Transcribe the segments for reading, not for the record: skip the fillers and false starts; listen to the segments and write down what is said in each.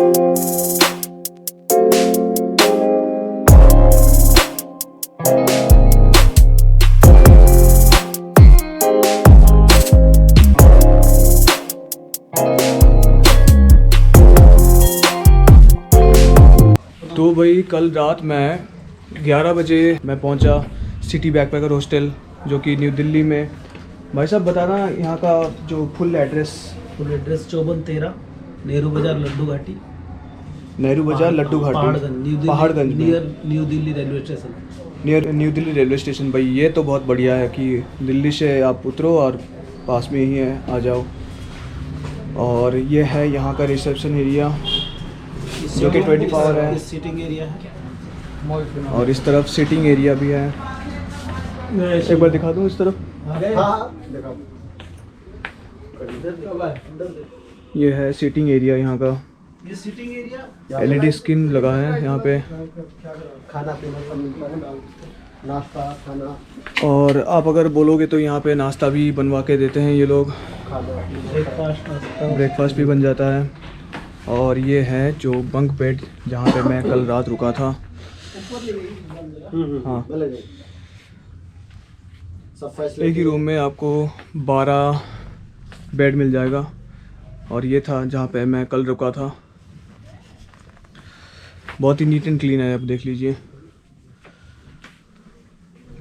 तो भाई कल रात मैं 11 बजे मैं पहुंचा सिटी बैकपैकर हॉस्टल जो कि न्यू दिल्ली में। भाई साहब बताना यहाँ का जो फुल एड्रेस 5413 नेहरू बाजार लड्डू घाटी, नेहरू बाजार लड्डू घाटी, पहाड़गंज में, near new Delhi railway station. Near new Delhi railway station. भाई ये तो बहुत बढ़िया है कि दिल्ली से आप उतरो और पास में ही है, आ जाओ। और ये है यहाँ का रिसेप्शन एरिया जो कि 24 आवर है। सीटिंग एरिया है और इस तरफ सीटिंग एरिया भी है। एक बार दिखा दूँ इस तरफ। ये है सीटिंग एरिया यहाँ का। ये सीटिंग एरिया LED स्क्रीन लगा है यहाँ पे। खाना पीना, नाश्ता खाना, और आप अगर बोलोगे तो यहाँ पे नाश्ता भी बनवा के देते हैं ये लोग। ब्रेकफास्ट भी बन जाता है। और ये है जो बंक बेड जहाँ पे मैं कल रात रुका था। हाँ, एक ही रूम में आपको 12 बेड मिल जाएगा। और ये था जहाँ पे मैं कल रुका था। बहुत ही नीट एंड क्लीन है, आप देख लीजिए।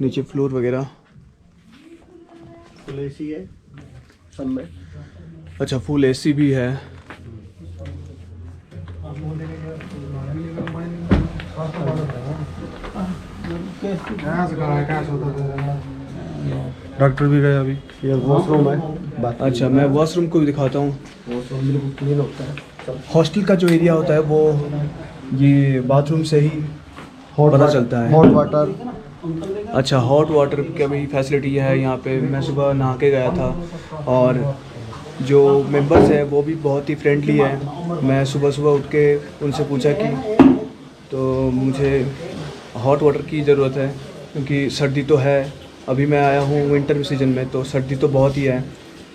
नीचे फ्लोर वगैरह फुल एसी है सब में। अच्छा, फुल AC भी है। डॉक्टर भी गए अभी। ये वॉशरूम है। अच्छा, मैं वॉशरूम को भी दिखाता हूँ। वॉशरूम बिल्कुल क्लीन होता है। हॉस्टल का जो एरिया होता है वो ये बाथरूम से ही पता चलता है। हॉट वाटर, अच्छा, हॉट वाटर की भी फैसिलिटी है यहाँ पे। मैं सुबह नहा के गया था और जो मेंबर्स हैं वो भी बहुत ही फ्रेंडली है। मैं सुबह सुबह उठ के उनसे पूछा कि तो मुझे हॉट वाटर की ज़रूरत है क्योंकि सर्दी तो है। अभी मैं आया हूँ विंटर सीजन में, तो सर्दी तो बहुत ही है।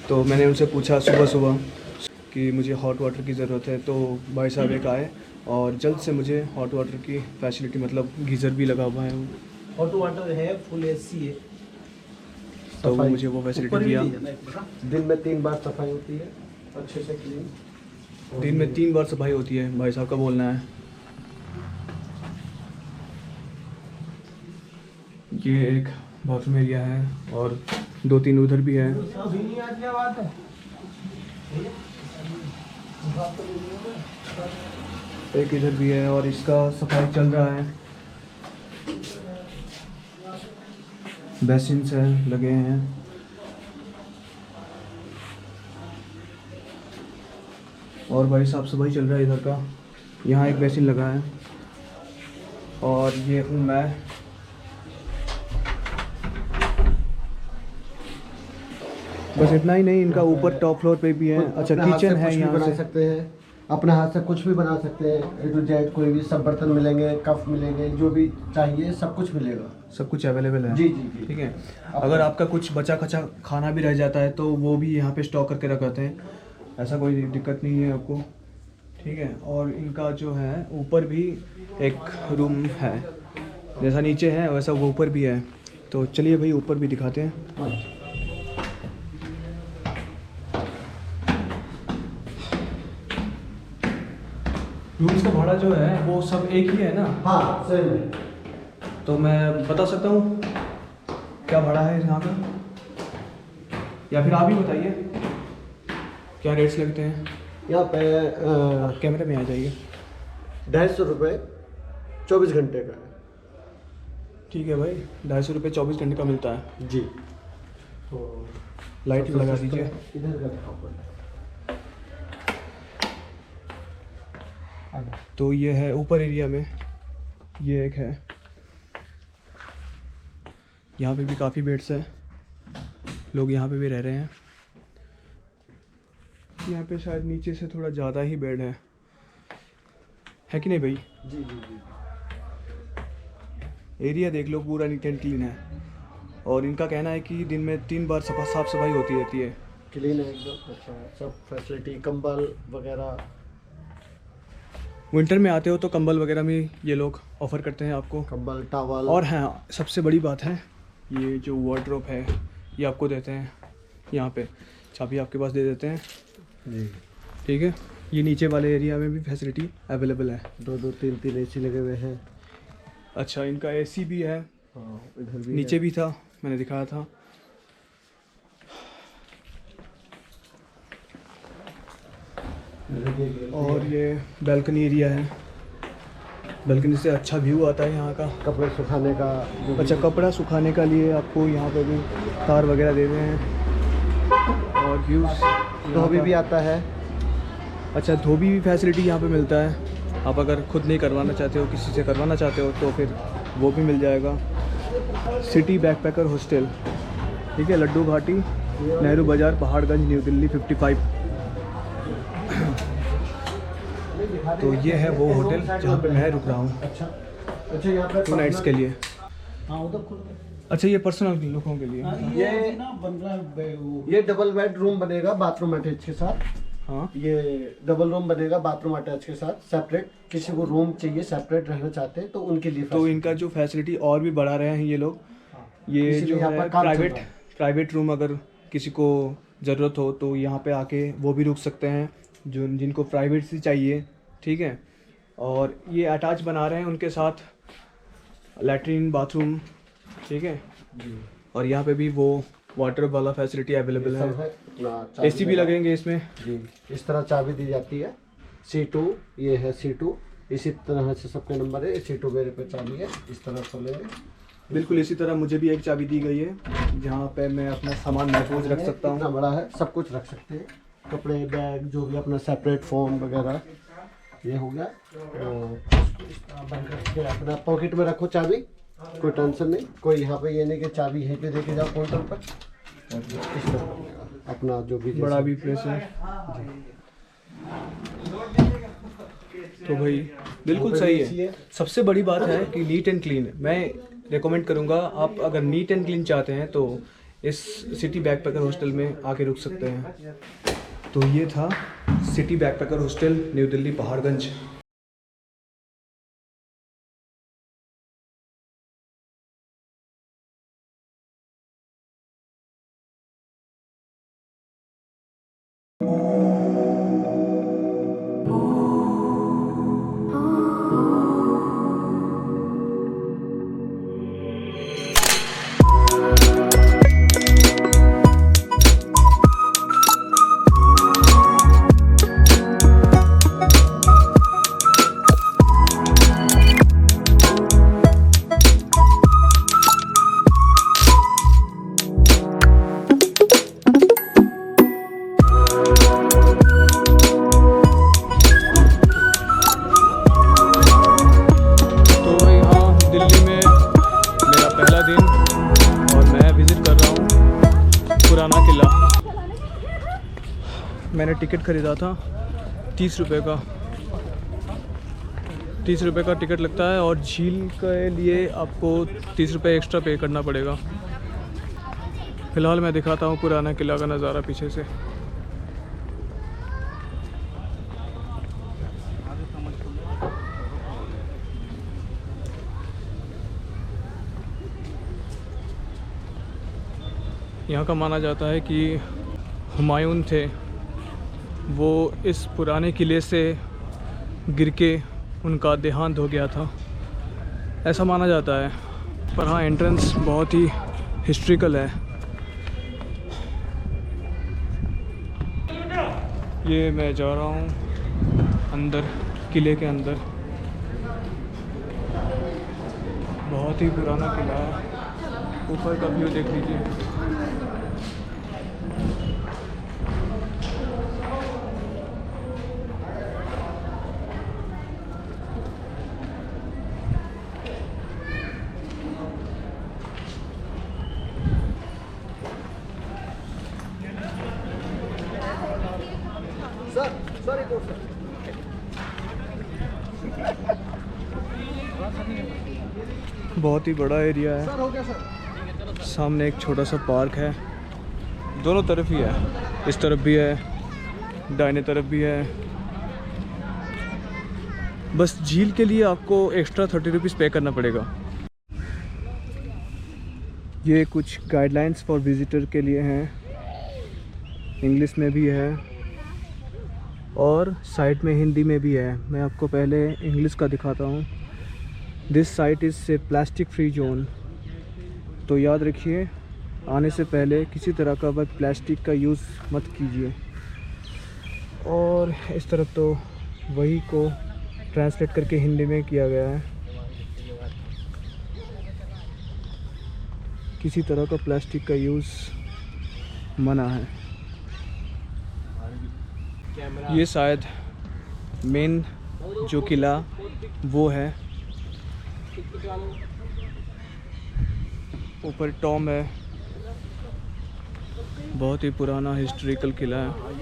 तो मैंने उनसे पूछा सुबह सुबह कि मुझे हॉट वाटर की ज़रूरत है। तो भाई साहब एक आए और जल्द से मुझे हॉट वाटर की फैसिलिटी, मतलब गीज़र भी लगा हुआ है, हॉट वाटर है, फुल एसी है। तो वो मुझे वो फैसिलिटी दिया। दिन में 3 बार सफाई होती है, अच्छे से क्लीन। दिन में 3 बार सफाई होती है, भाई साहब का बोलना है। ये एक बाथरूम एरिया है और 2-3 उधर भी है। एक इधर भी है और इसका सफाई चल रहा है। बेसिन्स है लगे हैं। और भाई साफ सफाई चल रहा है इधर का। यहाँ एक बेसिन लगा है और ये हूँ मैं। बस इतना ही नहीं, इनका ऊपर टॉप फ्लोर पे भी है। अच्छा, किचन है यहाँ बना से। सकते हैं, अपने हाथ से कुछ भी बना सकते हैं। A to Z कोई भी सब बर्तन मिलेंगे, कप मिलेंगे, जो भी चाहिए सब कुछ मिलेगा। सब कुछ अवेलेबल है। जी जी जी। ठीक है। अगर आपका कुछ बचा खचा खाना भी रह जाता है तो वो भी यहाँ पे स्टॉक करके रखते हैं। ऐसा कोई दिक्कत नहीं है आपको। ठीक है। और इनका जो है ऊपर भी एक रूम है, जैसा नीचे है वैसा वो ऊपर भी है। तो चलिए भाई ऊपर भी दिखाते हैं। रूम्स का भाड़ा जो है वो सब एक ही है ना? हाँ सेम है। तो मैं बता सकता हूँ क्या भाड़ा है यहाँ का, या फिर आप ही बताइए क्या रेट्स लगते हैं यहाँ पे कैमरे में आ जाइए। 250 रुपये 24 घंटे का है। ठीक है भाई, 250 रुपये 24 घंटे का मिलता है जी। तो लाइट लगा दीजिए। इधर का तो ये है ऊपर एरिया में, ये एक है। यहाँ पे भी काफ़ी बेड्स है, लोग यहाँ पे भी रह रहे हैं। यहाँ पे शायद नीचे से थोड़ा ज़्यादा ही बेड है कि नहीं भाई? जी जी जी। एरिया देख लो, पूरा नीट एंड क्लीन है। और इनका कहना है कि दिन में 3 बार साफ सफाई होती रहती है। क्लीन है एकदम। अच्छा, सब फैसिलिटी, कंबल वगैरह विंटर में आते हो तो कंबल वगैरह में ये लोग ऑफ़र करते हैं आपको। कंबल, टॉवल। और हाँ, सबसे बड़ी बात है ये जो वार्डरोब है ये आपको देते हैं, यहाँ पे चाबी आपके पास दे देते हैं जी। ठीक है। ये नीचे वाले एरिया में भी फैसिलिटी अवेलेबल है। 2-2 3-3 एसी लगे हुए हैं। अच्छा, इनका एसी भी है, हाँ, इधर भी नीचे भी था, मैंने दिखाया था। और ये बैल्कनी एरिया है, बैल्कनी से अच्छा व्यू आता है यहाँ का। कपड़े सुखाने का अच्छा, कपड़ा सुखाने का लिए आपको यहाँ पे भी तार वगैरह दे रहे हैं और व्यूज़। धोबी भी आता है। अच्छा, धोबी भी फैसिलिटी यहाँ पे मिलता है। आप अगर खुद नहीं करवाना चाहते हो, किसी से करवाना चाहते हो तो फिर वो भी मिल जाएगा। सिटी बैकपैकर हॉस्टल, ठीक है, लड्डू घाटी, नेहरू बाज़ार, पहाड़गंज, न्यू दिल्ली 55। तो ये है वो होटल जहाँ पे मैं रुक रहा हूँ अच्छा यहाँ पे 2 नाइट्स के लिए। हाँ, उधर अच्छा, ये पर्सनल लोगों के लिए। ये डबल बेड रूम बनेगा बाथरूम अटैच के साथ। हाँ, ये डबल रूम बनेगा बाथरूम अटैच के साथ, सेपरेट। किसी को रूम चाहिए सेपरेट रहना चाहते हैं तो उनके लिए तो इनका जो फैसिलिटी और भी बढ़ा रहे हैं ये लोग। ये इसीलिए जो यहाँ पर है काम चल रहा है। प्राइवेट रूम अगर किसी को ज़रूरत हो तो यहाँ पे आके वो भी रुक सकते हैं, जो जिनको प्राइवेसी चाहिए, ठीक है। और ये अटैच बना रहे हैं उनके साथ लैट्रीन बाथरूम, ठीक है। और यहाँ पे भी वो वाटर वाला फैसिलिटी अवेलेबल है। एसी भी लगेंगे इसमें जी। इस तरह चाबी दी जाती है। C2, ये है C2। इसी तरह से सबके नंबर है। C2 मेरे पे चाबी है, इस तरह खोलेंगे। बिल्कुल इसी तरह मुझे भी एक चाबी दी गई है जहाँ पे मैं अपना सामान महफूज रख सकता इतना हूँ। बड़ा है, सब कुछ रख सकते हैं, कपड़े, बैग, जो भी अपना सेपरेट फ़ोन वगैरह। ये हो गया। बंद करके अपना पॉकेट में रखो चाबी, कोई टेंशन नहीं। कोई यहाँ पे ये नहीं कि चाबी यहीं पे देके जाओ काउंटर पर। और इस तरह अपना जो भी बड़ा भी प्लेस है। तो भाई बिल्कुल सही है। सबसे बड़ी बात है कि नीट एंड क्लीन। मैं रेकमेंड करूँगा, आप अगर नीट एंड क्लीन चाहते हैं तो इस सिटी बैकपैकर हॉस्टल में आके रुक सकते हैं। तो ये था city backpacker hostel, new Delhi, Paharganj. मैंने टिकट ख़रीदा था 30 रुपये का। 30 रुपये का टिकट लगता है और झील के लिए आपको 30 रुपये एक्स्ट्रा पे करना पड़ेगा। फ़िलहाल मैं दिखाता हूँ पुराना किला का नज़ारा पीछे से। यहाँ का माना जाता है कि हुमायूं थे, वो इस पुराने किले से गिर के उनका देहांत हो गया था, ऐसा माना जाता है। पर हाँ, एंट्रेंस बहुत ही हिस्ट्रिकल है। ये मैं जा रहा हूँ अंदर, किले के अंदर। बहुत ही पुराना किला है। ऊपर का व्यू देख लीजिए। बहुत ही बड़ा एरिया है। सामने एक छोटा सा पार्क है, दोनों तरफ ही है, इस तरफ भी है, दाहिने तरफ भी है। बस झील के लिए आपको एक्स्ट्रा 30 रुपीज़ पे करना पड़ेगा। ये कुछ गाइडलाइंस फॉर विज़िटर के लिए हैं, इंग्लिश में भी है और साइट में हिंदी में भी है। मैं आपको पहले इंग्लिश का दिखाता हूँ। This site is a plastic free zone. तो याद रखिए, आने से पहले किसी तरह का वह प्लास्टिक का यूज़ मत कीजिए। और इस तरफ तो वही को ट्रांसलेट करके हिंदी में किया गया है, किसी तरह का प्लास्टिक का यूज़ मना है। ये शायद मेन जो किला वो है, ऊपर टॉम है, बहुत ही पुराना हिस्टोरिकल किला है।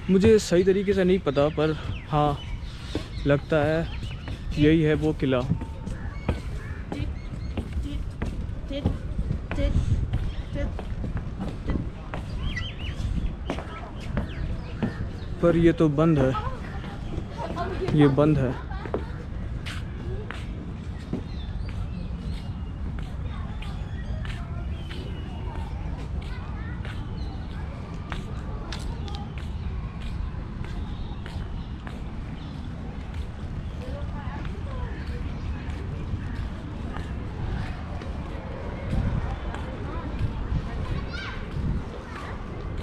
मुझे सही तरीके से नहीं पता, पर हाँ लगता है यही है वो किला। पर ये तो बंद है, ये बंद है।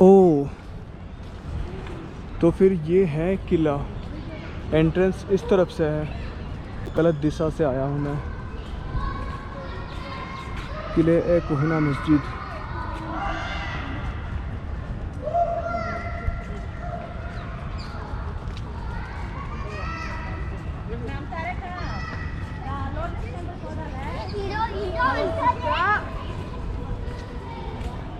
ओह, तो फिर ये है किला। एंट्रेंस इस तरफ से है, गलत दिशा से आया हूँ मैं। किले ए कोहिना मस्जिद।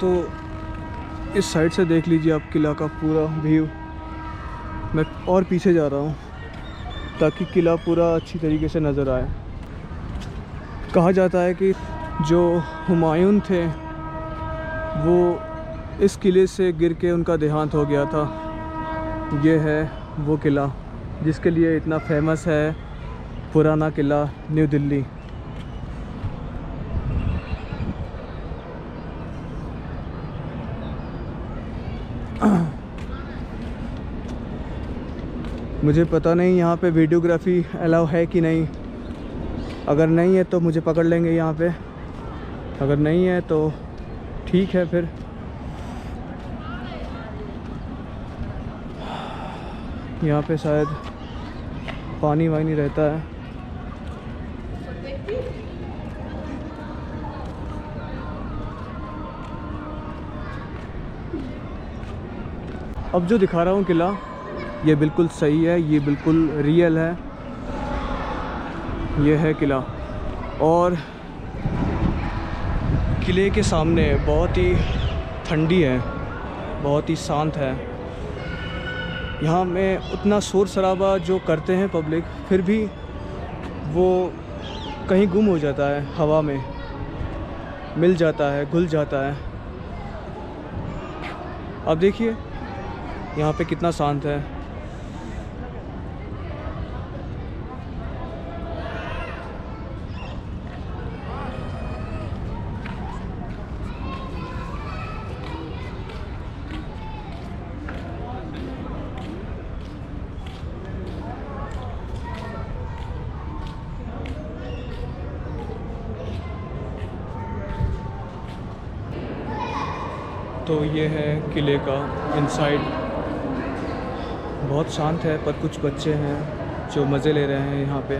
तो इस साइड से देख लीजिए आप किला का पूरा व्यू। मैं और पीछे जा रहा हूँ ताकि किला पूरा अच्छी तरीके से नज़र आए। कहा जाता है कि जो हुमायूं थे वो इस किले से गिर के उनका देहांत हो गया था। ये है वो किला जिसके लिए इतना फेमस है, पुराना किला न्यू दिल्ली। मुझे पता नहीं यहाँ पे वीडियोग्राफी अलाउ है कि नहीं। अगर नहीं है तो मुझे पकड़ लेंगे यहाँ पे, अगर नहीं है तो ठीक है। फिर यहाँ पे शायद पानी वानी रहता है। अब जो दिखा रहा हूँ किला, ये बिल्कुल सही है, ये बिल्कुल रियल है। ये है किला और किले के सामने बहुत ही ठंडी है, बहुत ही शांत है। यहाँ में उतना शोर शराबा जो करते हैं पब्लिक, फिर भी वो कहीं गुम हो जाता है, हवा में मिल जाता है, घुल जाता है। अब देखिए यहाँ पे कितना शांत है। तो ये है किले का इनसाइड। बहुत शांत है, पर कुछ बच्चे हैं जो मज़े ले रहे हैं यहाँ पे।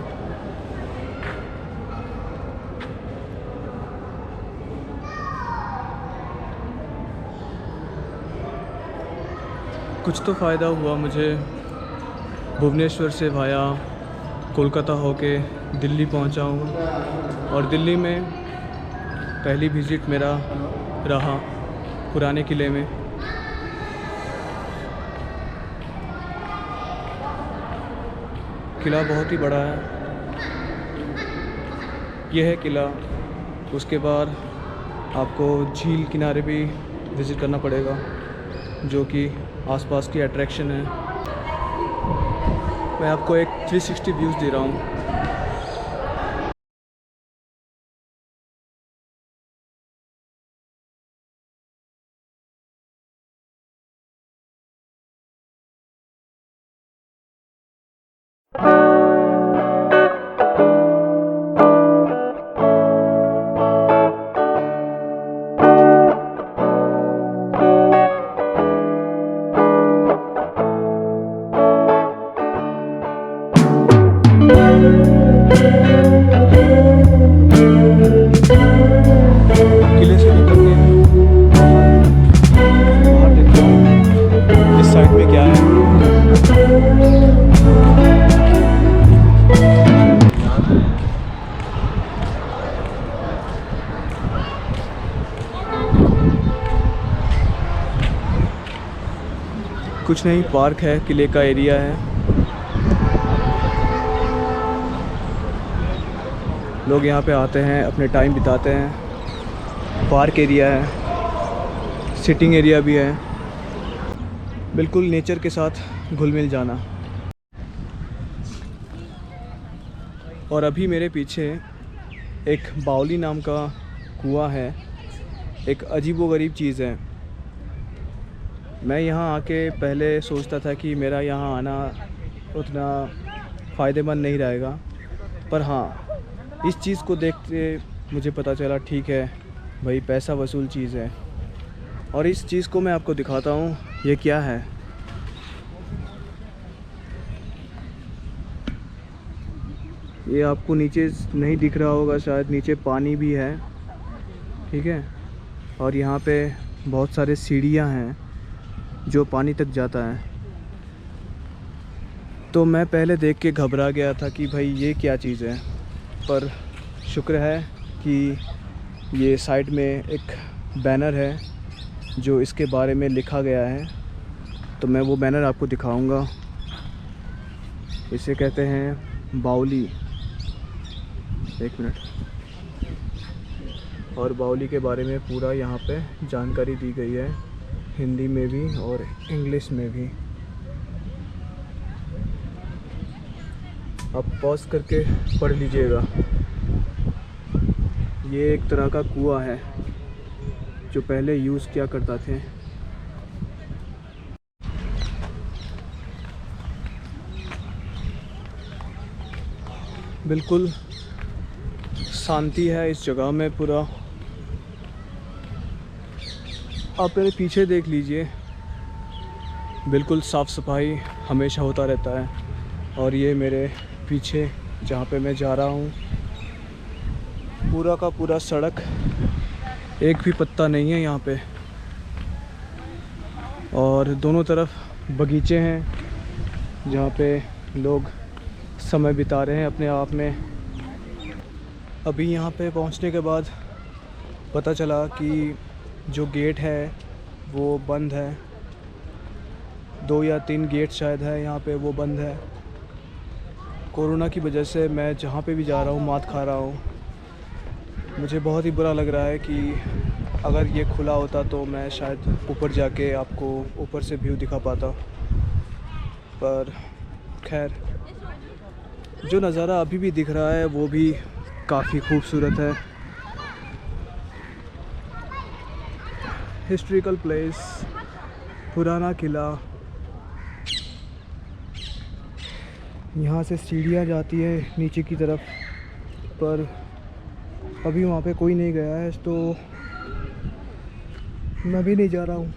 कुछ तो फ़ायदा हुआ मुझे। भुवनेश्वर से वाया कोलकाता होके दिल्ली पहुँचा हूँ और दिल्ली में पहली विज़िट मेरा रहा पुराने किले में। किला बहुत ही बड़ा है। यह है किला। उसके बाद आपको झील किनारे भी विज़िट करना पड़ेगा, जो कि आसपास की अट्रैक्शन है। मैं आपको एक 360 व्यूज़ दे रहा हूँ। किले से निकल के बाहर देखता हूँ इस साइड में क्या है। कुछ नहीं, पार्क है, किले का एरिया है। लोग यहाँ पे आते हैं, अपने टाइम बिताते हैं। पार्क एरिया है, सिटिंग एरिया भी है, बिल्कुल नेचर के साथ घुल मिल जाना। और अभी मेरे पीछे एक बावली नाम का कुआं है। एक अजीबोगरीब चीज़ है। मैं यहाँ आके पहले सोचता था कि मेरा यहाँ आना उतना फ़ायदेमंद नहीं रहेगा, पर हाँ, इस चीज़ को देखते मुझे पता चला ठीक है भाई, पैसा वसूल चीज़ है। और इस चीज़ को मैं आपको दिखाता हूँ। ये क्या है? ये आपको नीचे नहीं दिख रहा होगा शायद, नीचे पानी भी है, ठीक है। और यहाँ पे बहुत सारे सीढ़ियाँ हैं जो पानी तक जाता है। तो मैं पहले देख के घबरा गया था कि भाई ये क्या चीज़ है, पर शुक्र है कि ये साइड में एक बैनर है जो इसके बारे में लिखा गया है। तो मैं वो बैनर आपको दिखाऊंगा। इसे कहते हैं बावली। एक मिनट। और बावली के बारे में पूरा यहाँ पे जानकारी दी गई है, हिंदी में भी और इंग्लिश में भी। आप पॉज करके पढ़ लीजिएगा। ये एक तरह का कुआं है जो पहले यूज़ किया करता थे। बिल्कुल शांति है इस जगह में पूरा। आप मेरे पीछे देख लीजिए, बिल्कुल साफ़ सफाई हमेशा होता रहता है। और ये मेरे पीछे जहाँ पे मैं जा रहा हूँ, पूरा का पूरा सड़क, एक भी पत्ता नहीं है यहाँ पे। और दोनों तरफ बगीचे हैं जहाँ पे लोग समय बिता रहे हैं अपने आप में। अभी यहाँ पे पहुँचने के बाद पता चला कि जो गेट है वो बंद है। 2 या 3 गेट शायद है यहाँ पे, वो बंद है। कोरोना की वजह से मैं जहाँ पे भी जा रहा हूँ मात खा रहा हूँ। मुझे बहुत ही बुरा लग रहा है कि अगर ये खुला होता तो मैं शायद ऊपर जाके आपको ऊपर से व्यू दिखा पाता। पर खैर, जो नज़ारा अभी भी दिख रहा है वो भी काफ़ी खूबसूरत है। हिस्ट्रिकल प्लेस, पुराना किला। यहाँ से सीढ़ियाँ जाती है नीचे की तरफ, पर अभी वहाँ पे कोई नहीं गया है तो मैं भी नहीं जा रहा हूँ।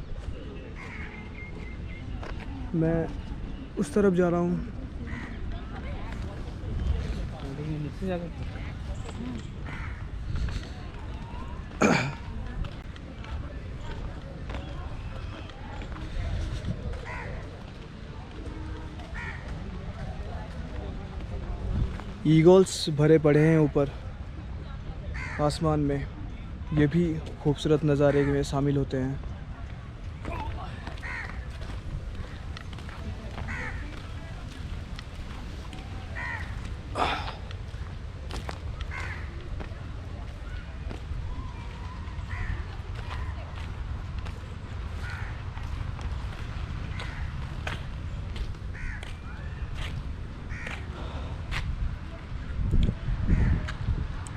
मैं उस तरफ जा रहा हूँ। ईगल्स भरे पड़े हैं ऊपर आसमान में। ये भी खूबसूरत नज़ारे में शामिल होते हैं।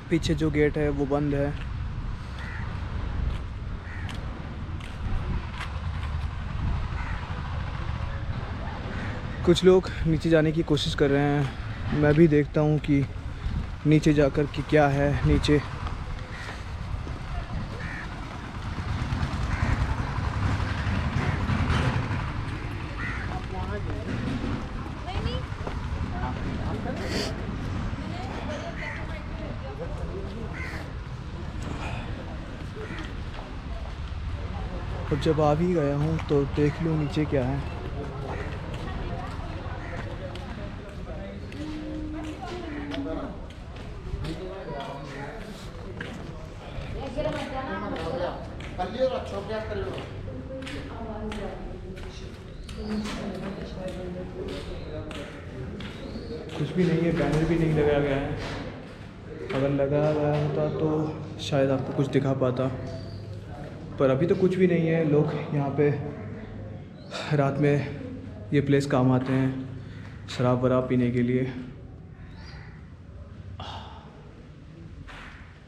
पीछे जो गेट है वो बंद है। कुछ लोग नीचे जाने की कोशिश कर रहे हैं। मैं भी देखता हूँ कि नीचे जाकर कि क्या है नीचे। और जब आ भी गया हूँ तो देख लूँ नीचे क्या है। कुछ भी नहीं है, बैनर भी नहीं लगाया गया है। अगर लगाया गया होता तो शायद आपको कुछ दिखा पाता, पर अभी तो कुछ भी नहीं है। लोग यहाँ पे रात में ये प्लेस काम आते हैं शराब वराब पीने के लिए।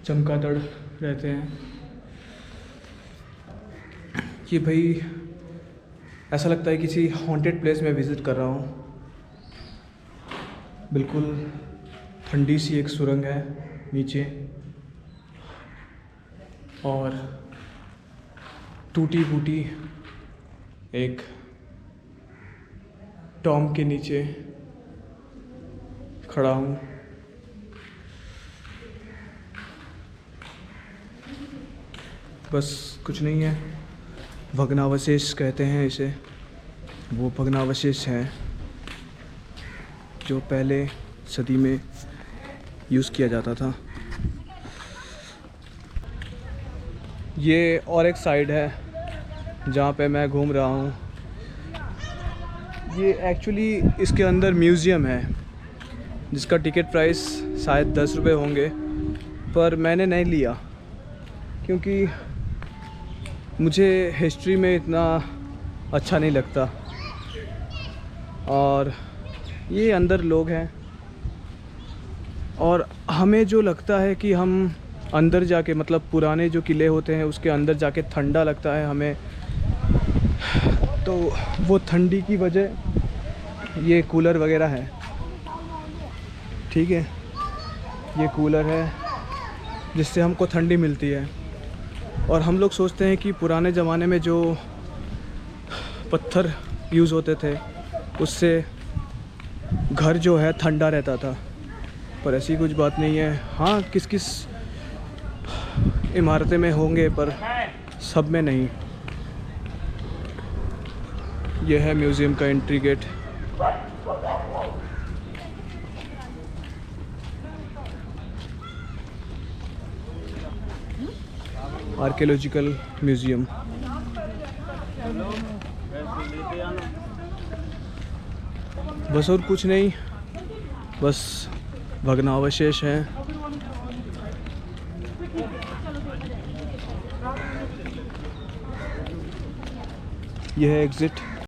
चमगादड़ रहते हैं। ये भाई ऐसा लगता है किसी हॉन्टेड प्लेस में विज़िट कर रहा हूँ। बिल्कुल ठंडी सी एक सुरंग है नीचे, और टूटी फूटी एक टॉम के नीचे खड़ा हूँ। बस कुछ नहीं है। भग्नावशेष कहते हैं इसे। वो भग्नावशेष है जो पहले सदी में यूज़ किया जाता था। ये और एक साइड है जहाँ पे मैं घूम रहा हूँ। ये एक्चुअली इसके अंदर म्यूज़ियम है जिसका टिकट प्राइस शायद 10 रुपये होंगे, पर मैंने नहीं लिया क्योंकि मुझे हिस्ट्री में इतना अच्छा नहीं लगता। और ये अंदर लोग हैं, और हमें जो लगता है कि हम अंदर जाके, मतलब पुराने जो किले होते हैं उसके अंदर जाके ठंडा लगता है हमें, तो वो ठंडी की वजह ये कूलर वगैरह है। ठीक है, ये कूलर है जिससे हमको ठंडी मिलती है। और हम लोग सोचते हैं कि पुराने ज़माने में जो पत्थर यूज़ होते थे उससे घर जो है ठंडा रहता था, पर ऐसी कुछ बात नहीं है। हाँ, किस किस इमारतें में होंगे पर सब में नहीं। यह है म्यूज़ियम का एंट्री गेट। Archaeological museum. बस और कुछ नहीं, बस भग्नावशेष हैं। यह है एग्ज़िट।